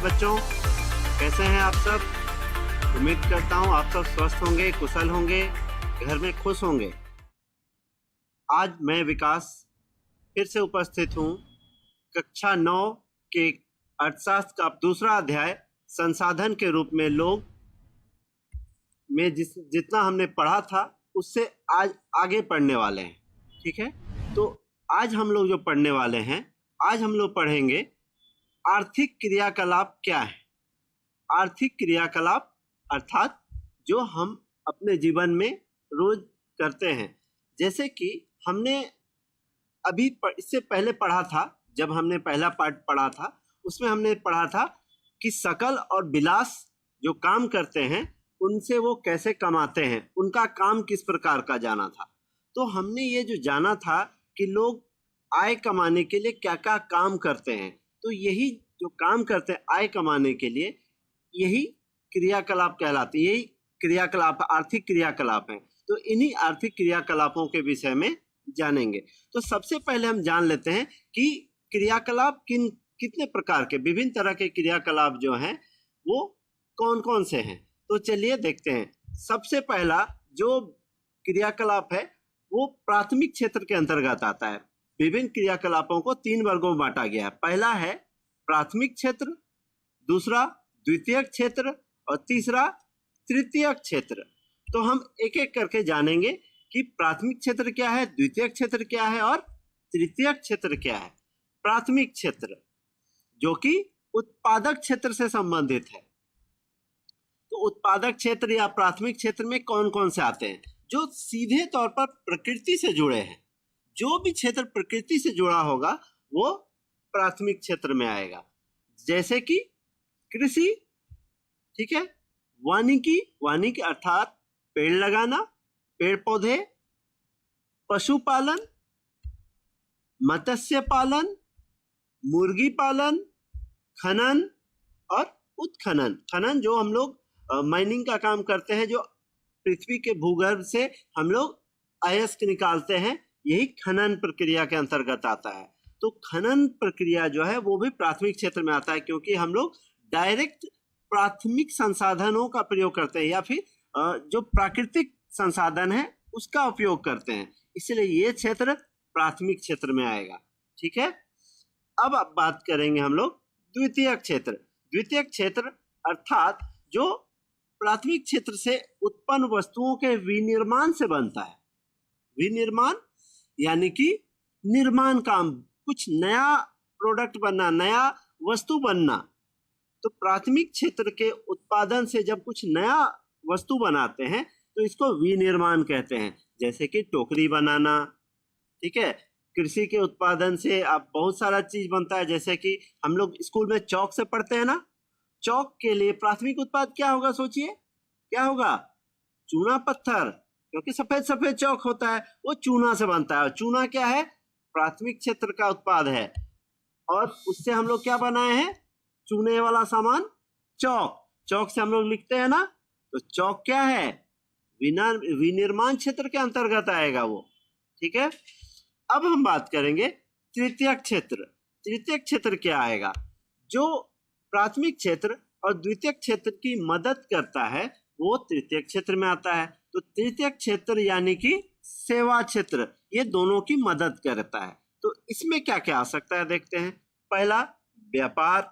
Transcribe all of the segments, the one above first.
बच्चों, कैसे हैं आप सब। उम्मीद करता हूँ आप सब स्वस्थ होंगे, कुशल होंगे, घर में खुश होंगे। आज मैं विकास फिर से उपस्थित हूँ कक्षा 9 के अर्थशास्त्र का दूसरा अध्याय संसाधन के रूप में लोग में जितना हमने पढ़ा था उससे आज आगे पढ़ने वाले हैं। ठीक है, तो आज हम लोग जो पढ़ने वाले हैं, आज हम लोग पढ़ेंगे आर्थिक क्रियाकलाप क्या है। आर्थिक क्रियाकलाप अर्थात जो हम अपने जीवन में रोज करते हैं। जैसे कि हमने अभी इससे पहले पढ़ा था, जब हमने पहला पार्ट पढ़ा था उसमें हमने पढ़ा था कि सकल और विलास जो काम करते हैं उनसे वो कैसे कमाते हैं, उनका काम किस प्रकार का जाना था। तो हमने ये जो जाना था कि लोग आय कमाने के लिए क्या क्या काम करते हैं, तो यही जो काम करते हैं आय कमाने के लिए, यही क्रियाकलाप कहलाते, यही क्रियाकलाप आर्थिक क्रियाकलाप हैं। तो इन्हीं आर्थिक क्रियाकलापों के विषय में जानेंगे। तो सबसे पहले हम जान लेते हैं कि क्रियाकलाप कितने प्रकार के, विभिन्न तरह के क्रियाकलाप जो हैं वो कौन कौन से हैं। तो चलिए देखते हैं। सबसे पहला जो क्रियाकलाप है वो प्राथमिक क्षेत्र के अंतर्गत आता है। विभिन्न क्रियाकलापों को 3 वर्गों में बांटा गया है। पहला है प्राथमिक क्षेत्र, दूसरा द्वितीयक क्षेत्र और तीसरा तृतीयक क्षेत्र। तो हम एक एक करके जानेंगे कि प्राथमिक क्षेत्र क्या है, द्वितीयक क्षेत्र क्या है और तृतीयक क्षेत्र क्या है। प्राथमिक क्षेत्र जो कि उत्पादक क्षेत्र से संबंधित है। तो उत्पादक क्षेत्र या प्राथमिक क्षेत्र में कौन कौन से आते हैं? जो सीधे तौर पर प्रकृति से जुड़े हैं। जो भी क्षेत्र प्रकृति से जुड़ा होगा वो प्राथमिक क्षेत्र में आएगा। जैसे कि कृषि, ठीक है, वानिकी अर्थात पेड़ लगाना, पेड़ पौधे, पशुपालन, मत्स्य पालन, मुर्गी पालन, खनन और उत्खनन। खनन जो हम लोग माइनिंग का काम करते हैं, जो पृथ्वी के भूगर्भ से हम लोग अयस्क निकालते हैं, यही खनन प्रक्रिया के अंतर्गत आता है। तो खनन प्रक्रिया जो है वो भी प्राथमिक क्षेत्र में आता है, क्योंकि हम लोग डायरेक्ट प्राथमिक संसाधनों का प्रयोग करते हैं या फिर जो प्राकृतिक संसाधन है उसका उपयोग करते हैं, इसलिए ये क्षेत्र प्राथमिक क्षेत्र में आएगा। ठीक है, अब बात करेंगे हम लोग द्वितीयक क्षेत्र। द्वितीयक क्षेत्र अर्थात जो प्राथमिक क्षेत्र से उत्पन्न वस्तुओं के विनिर्माण से बनता है। विनिर्माण यानी कि निर्माण काम, कुछ नया प्रोडक्ट बनना, नया वस्तु बनना। तो प्राथमिक क्षेत्र के उत्पादन से जब कुछ नया वस्तु बनाते हैं तो इसको विनिर्माण कहते हैं। जैसे कि टोकरी बनाना, ठीक है, कृषि के उत्पादन से आप बहुत सारा चीज बनता है। जैसे कि हम लोग स्कूल में चौक से पढ़ते हैं ना, चौक के लिए प्राथमिक उत्पाद क्या होगा, सोचिए क्या होगा? चूना पत्थर, क्योंकि सफेद सफेद चौक होता है वो चूना से बनता है। चूना क्या है? प्राथमिक क्षेत्र का उत्पाद है। और उससे हम लोग क्या बनाए हैं? चूने वाला सामान, चौक। चौक से हम लोग लिखते हैं ना, तो चौक क्या है? विनिर्माण क्षेत्र के अंतर्गत आएगा वो। ठीक है, अब हम बात करेंगे तृतीयक क्षेत्र। तृतीयक क्षेत्र क्या आएगा? जो प्राथमिक क्षेत्र और द्वितीयक क्षेत्र की मदद करता है वो तृतीयक क्षेत्र में आता है। तो तृतीयक क्षेत्र यानी कि सेवा क्षेत्र, ये दोनों की मदद करता है। तो इसमें क्या क्या आ सकता है देखते हैं। पहला व्यापार।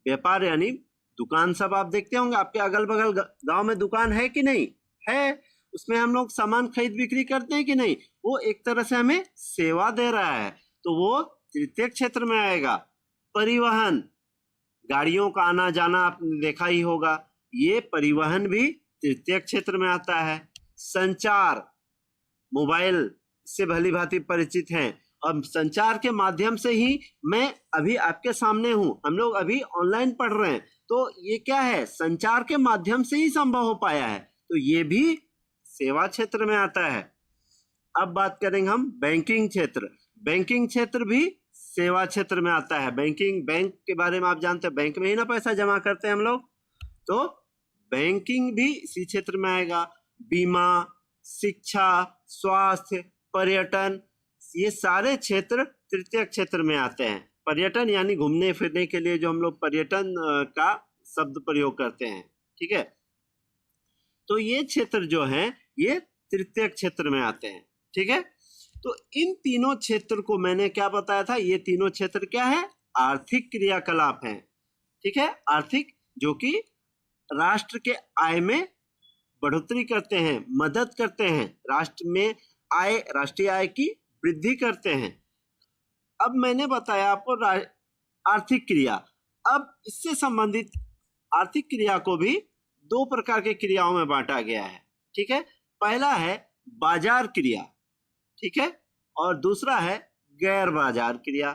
व्यापार यानी दुकान, सब आप देखते होंगे आपके अगल बगल गांव में दुकान है कि नहीं है, उसमें हम लोग सामान खरीद बिक्री करते हैं कि नहीं, वो एक तरह से हमें सेवा दे रहा है, तो वो तृतीयक क्षेत्र में आएगा। परिवहन, गाड़ियों का आना जाना आपने देखा ही होगा, ये परिवहन भी तृतीयक क्षेत्र में आता है। संचार, मोबाइल से भली भांति परिचित हैं, और संचार के माध्यम से ही मैं अभी आपके सामने हूं, हम लोग अभी ऑनलाइन पढ़ रहे हैं, तो ये क्या है? संचार के माध्यम से ही संभव हो पाया है, तो ये भी सेवा क्षेत्र में आता है। अब बात करेंगे हम बैंकिंग क्षेत्र। बैंकिंग क्षेत्र भी सेवा क्षेत्र में आता है। बैंकिंग, बैंक के बारे में आप जानते हैं, बैंक में ही ना पैसा जमा करते हैं हम लोग, तो बैंकिंग भी इसी क्षेत्र में आएगा। बीमा, शिक्षा, स्वास्थ्य, पर्यटन, ये सारे क्षेत्र तृतीय क्षेत्र में आते हैं। पर्यटन यानी घूमने फिरने के लिए जो हम लोग पर्यटन का शब्द प्रयोग करते हैं, ठीक है। तो ये क्षेत्र जो है ये तृतीय क्षेत्र में आते हैं, ठीक है। तो इन तीनों क्षेत्र को मैंने क्या बताया था, ये तीनों क्षेत्र क्या है, आर्थिक क्रियाकलाप हैं, ठीक है। आर्थिक, जो कि राष्ट्र के आय में बढ़ोतरी करते हैं, मदद करते हैं, राष्ट्र में आय, राष्ट्रीय आय की वृद्धि करते हैं। अब मैंने बताया आपको आर्थिक क्रिया। अब इससे संबंधित आर्थिक क्रिया को भी दो प्रकार के क्रियाओं में बांटा गया है, ठीक है। पहला है बाजार क्रिया, ठीक है, और दूसरा है गैर बाजार क्रिया।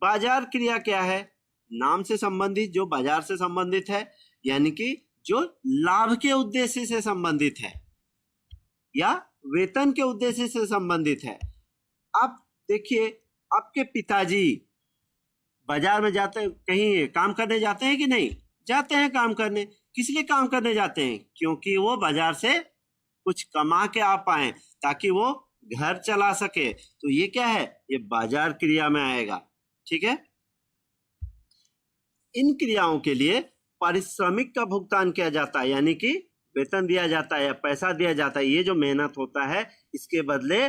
बाजार क्रिया क्या है, नाम से संबंधित, जो बाजार से संबंधित है, यानी कि जो लाभ के उद्देश्य से संबंधित है या वेतन के उद्देश्य से संबंधित है। आप देखिए, आपके पिताजी बाजार में जाते, कहीं काम करने जाते हैं कि नहीं जाते हैं? काम करने, किस लिए काम करने जाते हैं? क्योंकि वो बाजार से कुछ कमा के आ पाए, ताकि वो घर चला सके। तो ये क्या है, ये बाजार क्रिया में आएगा, ठीक है। इन क्रियाओं के लिए पारिश्रमिक का भुगतान किया जाता है, यानी कि वेतन दिया जाता है या पैसा दिया जाता है। ये जो मेहनत होता है इसके बदले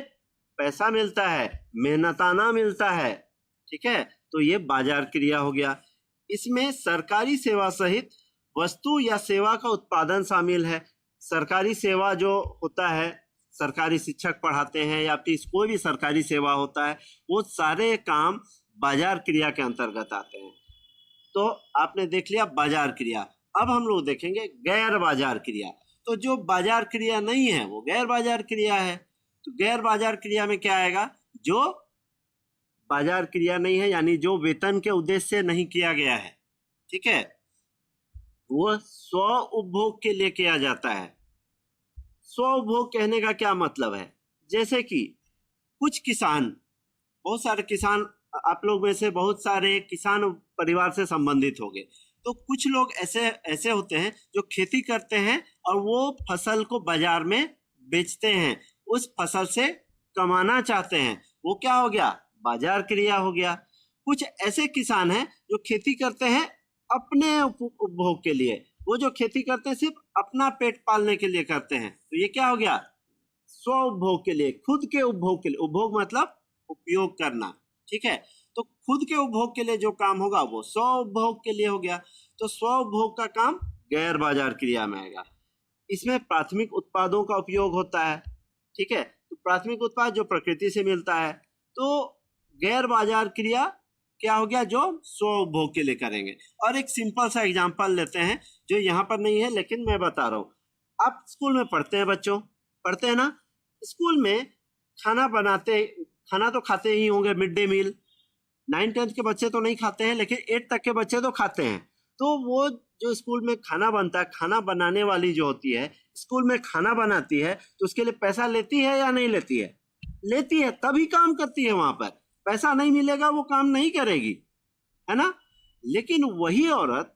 पैसा मिलता है, मेहनताना मिलता है, ठीक है। तो ये बाजार क्रिया हो गया। इसमें सरकारी सेवा सहित वस्तु या सेवा का उत्पादन शामिल है। सरकारी सेवा जो होता है, सरकारी शिक्षक पढ़ाते हैं या फिर कोई भी सरकारी सेवा होता है, वो सारे काम बाजार क्रिया के अंतर्गत आते हैं। तो आपने देख लिया बाजार क्रिया। अब हम लोग देखेंगे गैर बाजार क्रिया। तो जो बाजार क्रिया नहीं है वो गैर बाजार क्रिया है। तो गैर बाजार क्रिया में क्या आएगा, जो बाजार क्रिया नहीं है, यानी जो वेतन के उद्देश्य से नहीं किया गया है, ठीक है, वो स्व उपभोग के लिए किया जाता है। स्व उपभोग कहने का क्या मतलब है, जैसे कि कुछ किसान, बहुत सारे किसान, आप लोग में से बहुत सारे किसान परिवार से संबंधित होंगे। तो कुछ लोग ऐसे होते हैं जो खेती करते हैं और वो फसल को बाजार में बेचते हैं, उस फसल से कमाना चाहते हैं, वो क्या हो गया, बाजार क्रिया हो गया। कुछ ऐसे किसान हैं जो खेती करते हैं अपने उपभोग के लिए, वो जो खेती करते हैं सिर्फ अपना पेट पालने के लिए करते हैं, तो ये क्या हो गया, स्व उपभोग के लिए, खुद के उपभोग के लिए। उपभोग मतलब उपयोग करना, ठीक है। तो खुद के उपभोग के लिए जो काम होगा वो स्व उपभोग के लिए हो गया। तो स्व उपभोग का काम गैर बाजार क्रिया में आएगा। इसमें प्राथमिक उत्पादों का उपयोग होता है, ठीक है। तो प्राथमिक उत्पाद जो प्रकृति से मिलता है। तो गैर बाजार क्रिया क्या हो गया, जो स्व उपभोग के लिए करेंगे। और एक सिंपल सा एग्जांपल लेते हैं जो यहाँ पर नहीं है लेकिन मैं बता रहा हूँ। आप स्कूल में पढ़ते हैं, बच्चों पढ़ते हैं ना, स्कूल में खाना तो खाते ही होंगे, मिड डे मील। 9-10 के बच्चे तो नहीं खाते हैं, लेकिन 8 तक के बच्चे तो खाते हैं। तो वो जो स्कूल में खाना बनता है, खाना बनाने वाली जो होती है, स्कूल में खाना बनाती है, तो उसके लिए पैसा लेती है या नहीं लेती है? लेती है, तभी काम करती है वहां पर। पैसा नहीं मिलेगा वो काम नहीं करेगी, है ना। लेकिन वही औरत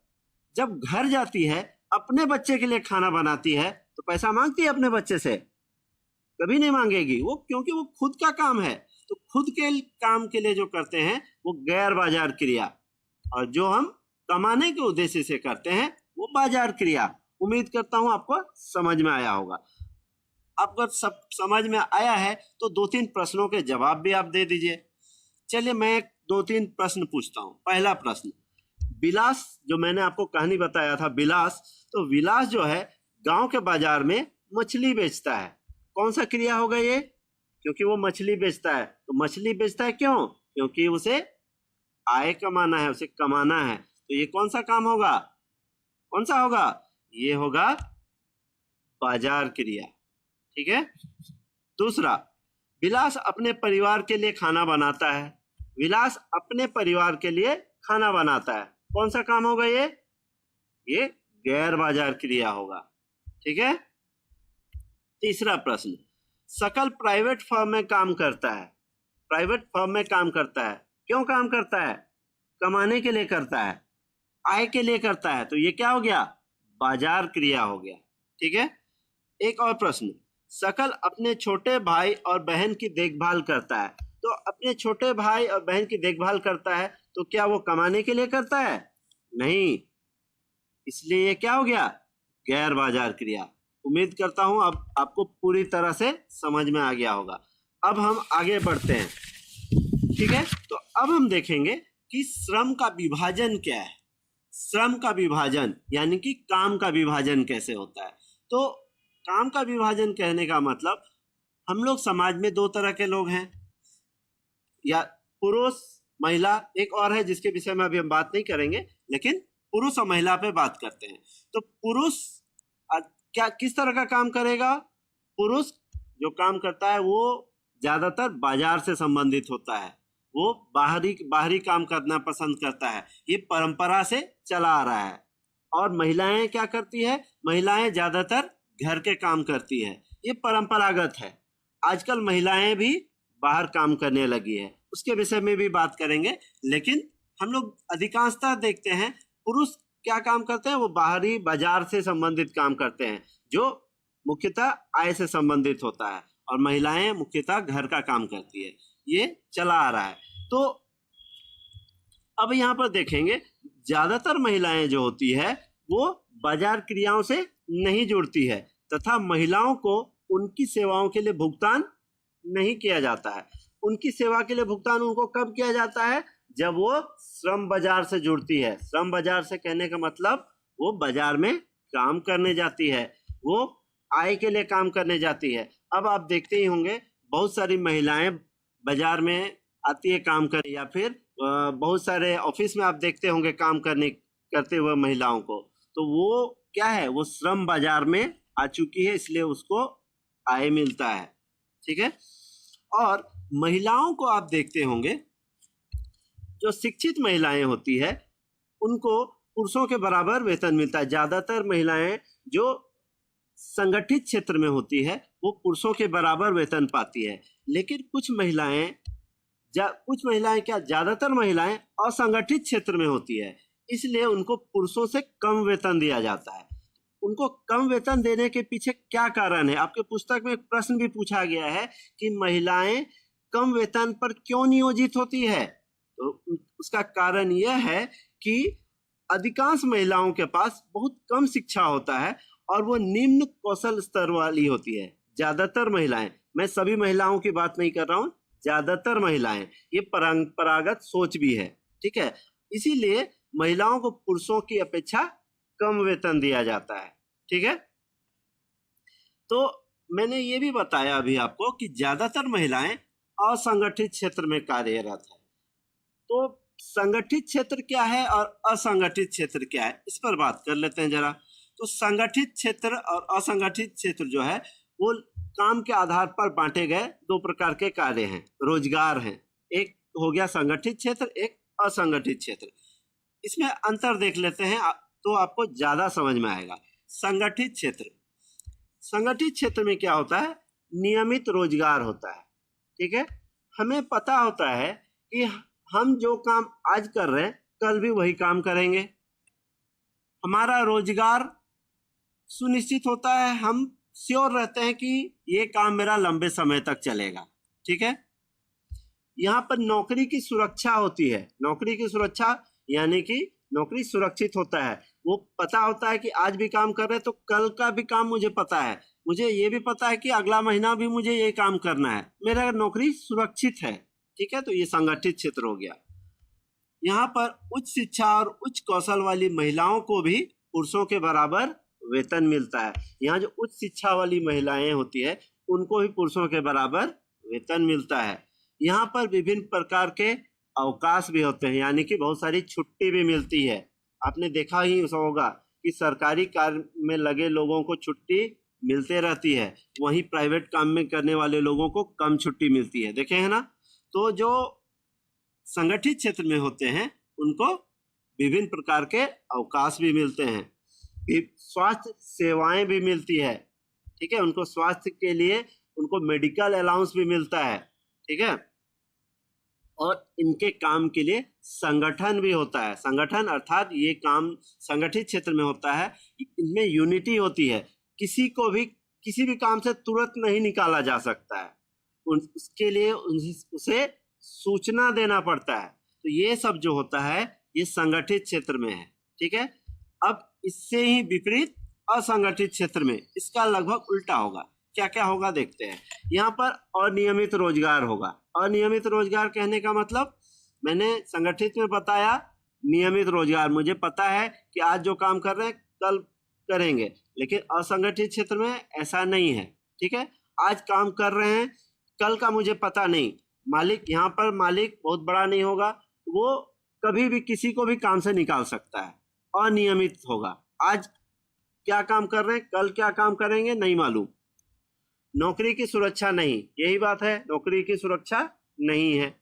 जब घर जाती है, अपने बच्चे के लिए खाना बनाती है, तो पैसा मांगती है अपने बच्चे से? कभी नहीं मांगेगी वो, क्योंकि वो खुद का काम है। तो खुद के काम के लिए जो करते हैं वो गैर बाजार क्रिया, और जो हम कमाने के उद्देश्य से करते हैं वो बाजार क्रिया। उम्मीद करता हूं आपको समझ में आया होगा। आपको सब समझ में आया है तो 2-3 प्रश्नों के जवाब भी आप दे दीजिए। चलिए मैं 2-3 प्रश्न पूछता हूं। पहला प्रश्न, विलास, जो मैंने आपको कहानी बताया था विलास, तो विलास जो है गांव के बाजार में मछली बेचता है। कौन सा क्रिया होगा ये? क्योंकि वो मछली बेचता है। तो मछली बेचता है क्यों? क्योंकि उसे आय कमाना है, उसे कमाना है। तो ये कौन सा काम होगा, कौन सा होगा? ये होगा बाजार क्रिया, ठीक है। दूसरा, विलास अपने परिवार के लिए खाना बनाता है। विलास अपने परिवार के लिए खाना बनाता है। कौन सा काम होगा ये गैर बाजार क्रिया होगा, ठीक है। तीसरा प्रश्न, सकल प्राइवेट फर्म में काम करता है। प्राइवेट फर्म में काम करता है, क्यों काम करता है? कमाने के लिए करता है, आय के लिए करता है। तो ये क्या हो गया, बाजार क्रिया हो गया, ठीक है। एक और प्रश्न, सकल अपने छोटे भाई और बहन की देखभाल करता है। तो अपने छोटे भाई और बहन की देखभाल करता है, तो क्या वो कमाने के लिए करता है? नहीं। इसलिए ये क्या हो गया? गैर बाजार क्रिया। उम्मीद करता हूं अब आपको पूरी तरह से समझ में आ गया होगा। अब हम आगे बढ़ते हैं, ठीक है। तो अब हम देखेंगे कि श्रम का विभाजन क्या है। श्रम का विभाजन यानी कि काम का विभाजन कैसे होता है। तो काम का विभाजन कहने का मतलब, हम लोग समाज में दो तरह के लोग हैं, या पुरुष महिला, एक और है जिसके विषय में अभी हम बात नहीं करेंगे, लेकिन पुरुष और महिला पे बात करते हैं। तो पुरुष क्या किस तरह का काम करेगा? पुरुष जो काम करता है वो ज्यादातर बाजार से संबंधित होता है, वो बाहरी काम करना पसंद करता है, ये परंपरा से चला आ रहा है। और महिलाएं क्या करती है? महिलाएं ज्यादातर घर के काम करती है, ये परंपरागत है। आजकल महिलाएं भी बाहर काम करने लगी है, उसके विषय में भी बात करेंगे। लेकिन हम लोग अधिकांशतः देखते हैं पुरुष क्या काम करते हैं, वो बाहरी बाजार से संबंधित काम करते हैं, जो मुख्यतः आय से संबंधित होता है, और महिलाएं मुख्यतः घर का काम करती है, ये चला आ रहा है। तो अब यहाँ पर देखेंगे, ज्यादातर महिलाएं जो होती है वो बाजार क्रियाओं से नहीं जुड़ती है, तथा महिलाओं को उनकी सेवाओं के लिए भुगतान नहीं किया जाता है। उनकी सेवा के लिए भुगतान उनको कब किया जाता है? जब वो श्रम बाजार से जुड़ती है। श्रम बाजार से कहने का मतलब, वो बाजार में काम करने जाती है, वो आय के लिए काम करने जाती है। अब आप देखते ही होंगे बहुत सारी महिलाएं बाजार में आती है काम करने, या फिर बहुत सारे ऑफिस में आप देखते होंगे काम करते हुए महिलाओं को। तो वो क्या है? वो श्रम बाजार में आ चुकी है, इसलिए उसको आय मिलता है, ठीक है। और महिलाओं को आप देखते होंगे, जो शिक्षित महिलाएं होती है उनको पुरुषों के बराबर वेतन मिलता है। ज्यादातर महिलाएं जो संगठित क्षेत्र में होती है वो पुरुषों के बराबर वेतन पाती है। लेकिन कुछ महिलाएं क्या, ज्यादातर महिलाएं असंगठित क्षेत्र में होती है, इसलिए उनको पुरुषों से कम वेतन दिया जाता है। उनको कम वेतन देने के पीछे क्या कारण है? आपके पुस्तक में एक प्रश्न भी पूछा गया है कि महिलाएं कम वेतन पर क्यों नियोजित होती है। तो उसका कारण यह है कि अधिकांश महिलाओं के पास बहुत कम शिक्षा होता है और वो निम्न कौशल स्तर वाली होती है। ज्यादातर महिलाएं, मैं सभी महिलाओं की बात नहीं कर रहा हूं, ज्यादातर महिलाएं, ये परंपरागत सोच भी है, ठीक है। इसीलिए महिलाओं को पुरुषों की अपेक्षा कम वेतन दिया जाता है, ठीक है। तो मैंने ये भी बताया अभी आपको कि ज्यादातर महिलाएं असंगठित क्षेत्र में कार्यरत है। तो संगठित क्षेत्र क्या है और असंगठित क्षेत्र क्या है, इस पर बात कर लेते हैं जरा। तो संगठित क्षेत्र और असंगठित क्षेत्र जो है वो काम के आधार पर बांटे गए दो प्रकार के कार्य हैं, रोजगार हैं। एक हो गया संगठित क्षेत्र, एक असंगठित क्षेत्र। इसमें अंतर देख लेते हैं तो आपको ज्यादा समझ में आएगा। संगठित क्षेत्र में क्या होता है? नियमित रोजगार होता है, ठीक है। हमें पता होता है कि हम जो काम आज कर रहे हैं कल भी वही काम करेंगे, हमारा रोजगार सुनिश्चित होता है, हम श्योर रहते हैं कि ये काम मेरा लंबे समय तक चलेगा, ठीक है। यहाँ पर नौकरी की सुरक्षा होती है। नौकरी की सुरक्षा यानी कि नौकरी सुरक्षित होता है, वो पता होता है कि आज भी काम कर रहे हैं तो कल का भी काम मुझे पता है, मुझे ये भी पता है कि अगला महीना भी मुझे ये काम करना है, मेरा नौकरी सुरक्षित है, ठीक है। तो ये संगठित क्षेत्र हो गया। यहाँ पर उच्च शिक्षा और उच्च कौशल वाली महिलाओं को भी पुरुषों के बराबर वेतन मिलता है। यहाँ जो उच्च शिक्षा वाली महिलाएं होती है उनको भी पुरुषों के बराबर वेतन मिलता है। यहाँ पर विभिन्न प्रकार के अवकाश भी होते हैं, यानी कि बहुत सारी छुट्टी भी मिलती है। आपने देखा ही होगा कि सरकारी कार्य में लगे लोगों को छुट्टी मिलते रहती है, वहीं प्राइवेट काम में करने वाले लोगों को कम छुट्टी मिलती है, देखे हैं ना। तो जो संगठित क्षेत्र में होते हैं उनको विभिन्न प्रकार के अवकाश भी मिलते हैं, स्वास्थ्य सेवाएं भी मिलती है, ठीक है। उनको स्वास्थ्य के लिए उनको मेडिकल अलाउंस भी मिलता है, ठीक है। और इनके काम के लिए संगठन भी होता है। संगठन अर्थात ये काम संगठित क्षेत्र में होता है, इनमें यूनिटी होती है, किसी को भी किसी भी काम से तुरंत नहीं निकाला जा सकता है। उसके लिए उसे सूचना देना पड़ता है। तो ये सब जो होता है ये संगठित क्षेत्र में है, ठीक है। अब इससे ही विपरीत असंगठित क्षेत्र में इसका लगभग उल्टा होगा। क्या क्या होगा देखते हैं। यहाँ पर अनियमित रोजगार होगा। अनियमित रोजगार कहने का मतलब मैंने संगठित में बताया नियमित रोजगार, मुझे पता है कि आज जो काम कर रहे हैं कल करेंगे, लेकिन असंगठित क्षेत्र में ऐसा नहीं है, ठीक है। आज काम कर रहे हैं, कल का मुझे पता नहीं। मालिक, यहाँ पर मालिक बहुत बड़ा नहीं होगा, वो कभी भी किसी को भी काम से निकाल सकता है। अनियमित होगा, आज क्या काम कर रहे हैं कल क्या काम करेंगे नहीं मालूम। नौकरी की सुरक्षा नहीं, यही बात है, नौकरी की सुरक्षा नहीं है।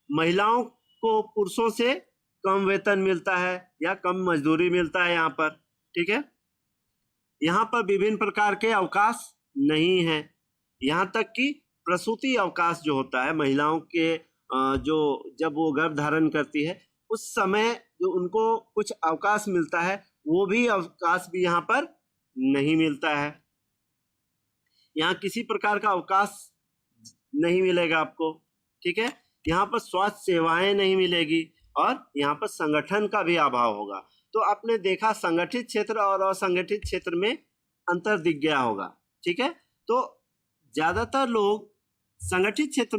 महिलाओं को पुरुषों से कम वेतन मिलता है या कम मजदूरी मिलता है यहाँ पर, ठीक है। यहाँ पर विभिन्न प्रकार के अवकाश नहीं है। यहाँ तक कि प्रसूति अवकाश जो होता है महिलाओं के, जो जब वो गर्भ धारण करती है उस समय जो उनको कुछ अवकाश मिलता है, वो भी अवकाश भी यहाँ पर नहीं मिलता है। यहाँ किसी प्रकार का अवकाश नहीं मिलेगा आपको, ठीक है। यहाँ पर स्वास्थ्य सेवाएं नहीं मिलेगी और यहाँ पर संगठन का भी अभाव होगा। तो आपने देखा संगठित क्षेत्र और असंगठित क्षेत्र में अंतर दिख गया होगा, ठीक है। तो ज्यादातर लोग संगठित क्षेत्र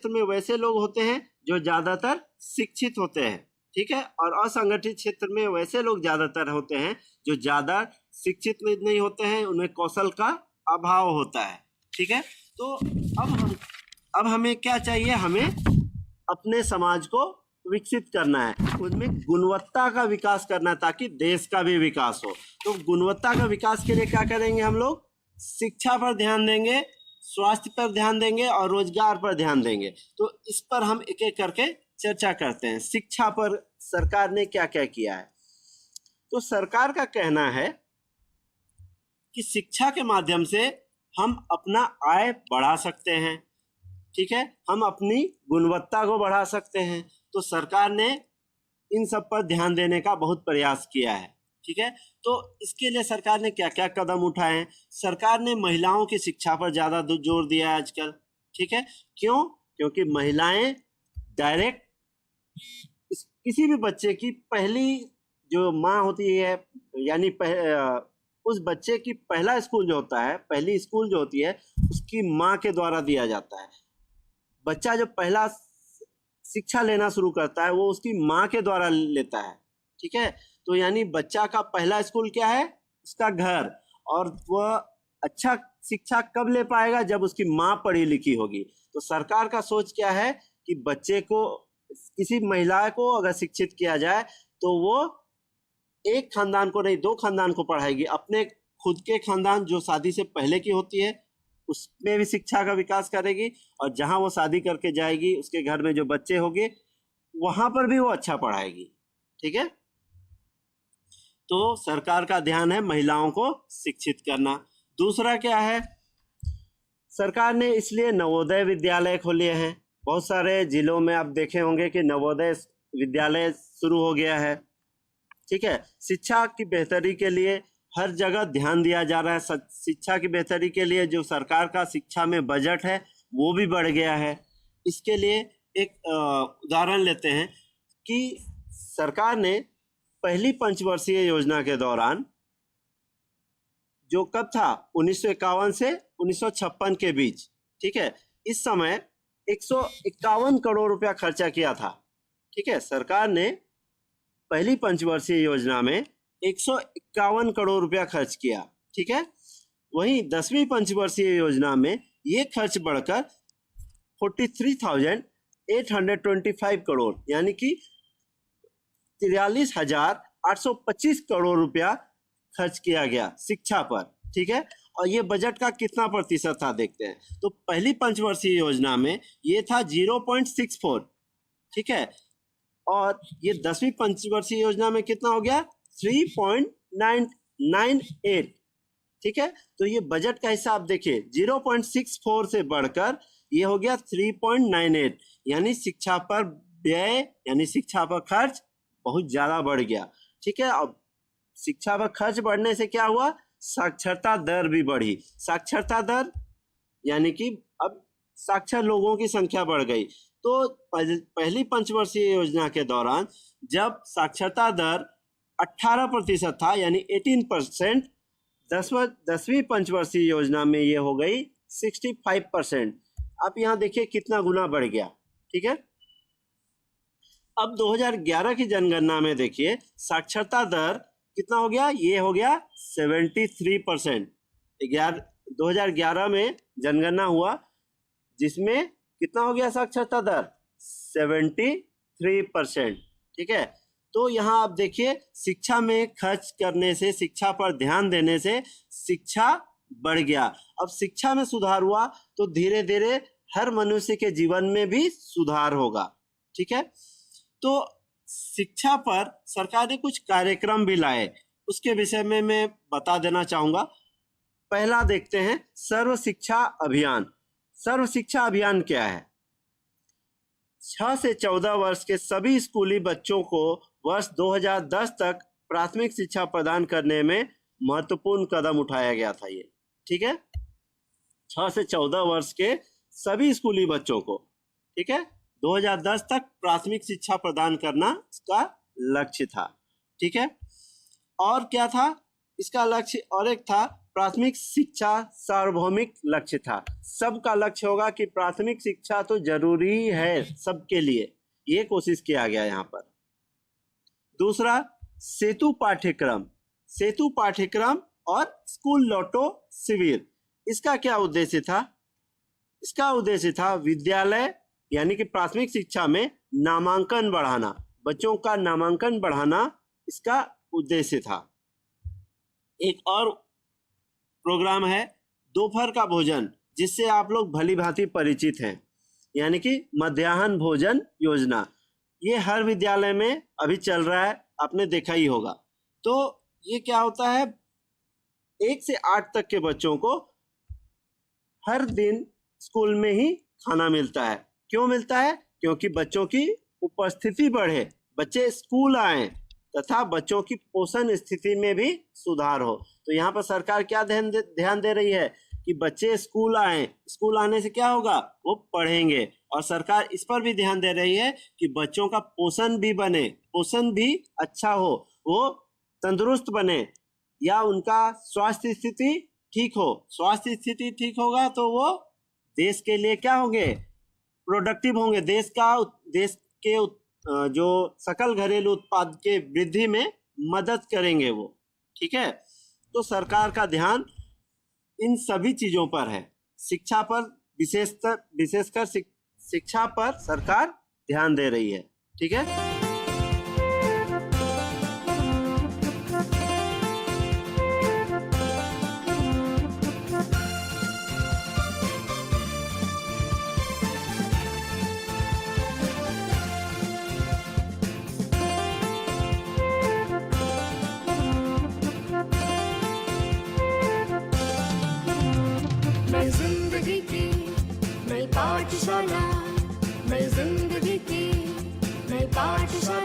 में वैसे लोग होते हैं जो ज्यादातर शिक्षित होते हैं, ठीक है, और असंगठित क्षेत्र में वैसे लोग ज्यादातर होते हैं जो ज्यादा शिक्षित नहीं होते हैं, उनमें कौशल का अभाव होता है, ठीक है। तो अब हमें क्या चाहिए, हमें अपने समाज को विकसित करना है, उसमें गुणवत्ता का विकास करना है ताकि देश का भी विकास हो। तो गुणवत्ता का विकास के लिए क्या करेंगे हम लोग, शिक्षा पर ध्यान देंगे, स्वास्थ्य पर ध्यान देंगे और रोजगार पर ध्यान देंगे। तो इस पर हम एक एक करके चर्चा करते हैं। शिक्षा पर सरकार ने क्या क्या किया है। तो सरकार का कहना है कि शिक्षा के माध्यम से हम अपना आय बढ़ा सकते हैं, ठीक है, हम अपनी गुणवत्ता को बढ़ा सकते हैं। तो सरकार ने इन सब पर ध्यान देने का बहुत प्रयास किया है, ठीक है। तो इसके लिए सरकार ने क्या क्या कदम उठाए हैं। सरकार ने महिलाओं की शिक्षा पर ज्यादा जोर दिया है आजकल, ठीक है। क्यों? क्योंकि महिलाएं डायरेक्ट किसी भी बच्चे की पहली जो माँ होती है, यानी उस बच्चे की पहला स्कूल जो होता है, पहली स्कूल जो होती है उसकी माँ के द्वारा दिया जाता है। बच्चा जब पहला शिक्षा लेना शुरू करता है वो उसकी माँ के द्वारा लेता है, ठीक है। तो यानी बच्चा का पहला स्कूल क्या है, उसका घर, और वह अच्छा शिक्षा कब ले पाएगा, जब उसकी माँ पढ़ी लिखी होगी। तो सरकार का सोच क्या है कि बच्चे को, किसी महिला को अगर शिक्षित किया जाए तो वो एक खानदान को नहीं, दो खानदान को पढ़ाएगी। अपने खुद के खानदान जो शादी से पहले की होती है उसमें भी शिक्षा का विकास करेगी, और जहां वो शादी करके जाएगी उसके घर में जो बच्चे होंगे वहां पर भी वो अच्छा पढ़ाएगी, ठीक है। तो सरकार का ध्यान है महिलाओं को शिक्षित करना। दूसरा क्या है, सरकार ने इसलिए नवोदय विद्यालय खोले हैं। बहुत सारे जिलों में आप देखे होंगे कि नवोदय विद्यालय शुरू हो गया है, ठीक है। शिक्षा की बेहतरी के लिए हर जगह ध्यान दिया जा रहा है। शिक्षा की बेहतरी के लिए जो सरकार का शिक्षा में बजट है वो भी बढ़ गया है। इसके लिए एक उदाहरण लेते हैं कि सरकार ने पहली पंचवर्षीय योजना के दौरान, जो कब था 1951 से 1956 के बीच, ठीक है, इस समय 151 करोड़ रुपया खर्चा किया था, ठीक है। सरकार ने पहली पंचवर्षीय योजना में 151 करोड़ रुपया खर्च किया, ठीक है। वहीं 10वीं पंचवर्षीय योजना में ये खर्च बढ़कर 43,825 करोड़ यानी कि 43,825 करोड़ रुपया खर्च किया गया शिक्षा पर, ठीक है। और ये बजट का कितना प्रतिशत था देखते हैं। तो पहली पंचवर्षीय योजना में ये था 0.64, ठीक है, और ये 10वीं पंचवर्षीय योजना में कितना हो गया 3.998, ठीक है। तो ये बजट का हिसाब देखिए, 0.64 से बढ़कर ये हो गया 3.98, यानी शिक्षा पर व्यय यानी शिक्षा पर खर्च बहुत ज्यादा बढ़ गया, ठीक है। अब शिक्षा पर खर्च बढ़ने से क्या हुआ, साक्षरता दर भी बढ़ी। साक्षरता दर यानी कि अब साक्षर लोगों की संख्या बढ़ गई। तो पहली पंचवर्षीय योजना के दौरान जब साक्षरता दर 18% था यानी 18%, 10वीं पंचवर्षीय योजना में ये हो गई 65%। आप यहाँ देखिए कितना गुना बढ़ गया। ठीक है, अब 2011 की जनगणना में देखिए साक्षरता दर कितना हो गया, ये हो गया 73%। 2011 में जनगणना हुआ जिसमें कितना हो गया साक्षरता दर, 73%। ठीक है, तो यहाँ आप देखिए शिक्षा में खर्च करने से, शिक्षा पर ध्यान देने से शिक्षा बढ़ गया। अब शिक्षा में सुधार हुआ तो धीरे धीरे हर मनुष्य के जीवन में भी सुधार होगा। ठीक है, तो शिक्षा पर सरकार ने कुछ कार्यक्रम भी लाए, उसके विषय में मैं बता देना चाहूंगा। पहला देखते हैं सर्व शिक्षा अभियान। सर्व शिक्षा अभियान क्या है? 6 से 14 वर्ष के सभी स्कूली बच्चों को वर्ष 2010 तक प्राथमिक शिक्षा प्रदान करने में महत्वपूर्ण कदम उठाया गया था ये। ठीक है, 6 से 14 वर्ष के सभी स्कूली बच्चों को, ठीक है, 2010 तक प्राथमिक शिक्षा प्रदान करना इसका लक्ष्य था। ठीक है, और क्या था इसका लक्ष्य? और एक था प्राथमिक शिक्षा सार्वभौमिक लक्ष्य था। सबका लक्ष्य होगा कि प्राथमिक शिक्षा तो जरूरी है सबके लिए, ये कोशिश किया गया यहाँ पर। दूसरा सेतु पाठ्यक्रम। सेतु पाठ्यक्रम और स्कूल लौटो शिविर, इसका क्या उद्देश्य था? इसका उद्देश्य था विद्यालय यानी कि प्राथमिक शिक्षा में नामांकन बढ़ाना, बच्चों का नामांकन बढ़ाना इसका उद्देश्य था। एक और प्रोग्राम है दोपहर का भोजन, जिससे आप लोग भली भांति परिचित हैं, यानी कि मध्याह्न भोजन योजना। ये हर विद्यालय में अभी चल रहा है, आपने देखा ही होगा। तो ये क्या होता है, 1 से 8 तक के बच्चों को हर दिन स्कूल में ही खाना मिलता है। क्यों मिलता है? क्योंकि बच्चों की उपस्थिति बढ़े, बच्चे स्कूल आए तथा बच्चों की पोषण स्थिति में भी सुधार हो। तो यहाँ पर सरकार क्या ध्यान दे रही है कि बच्चे स्कूल आए, स्कूल आने से क्या होगा, वो पढ़ेंगे। और सरकार इस पर भी ध्यान दे रही है कि बच्चों का पोषण भी बने, पोषण भी अच्छा हो, वो तंदुरुस्त बने, या उनका स्वास्थ्य स्थिति ठीक हो। स्वास्थ्य स्थिति ठीक होगा तो वो देश के लिए क्या होंगे, प्रोडक्टिव होंगे, देश के जो सकल घरेलू उत्पाद के वृद्धि में मदद करेंगे वो। ठीक है, तो सरकार का ध्यान इन सभी चीजों पर है। शिक्षा पर विशेषकर शिक्षा पर सरकार ध्यान दे रही है। ठीक है, नई जिंदगी की नई पाठशाला, नई जिंदगी की नई पाठशाला।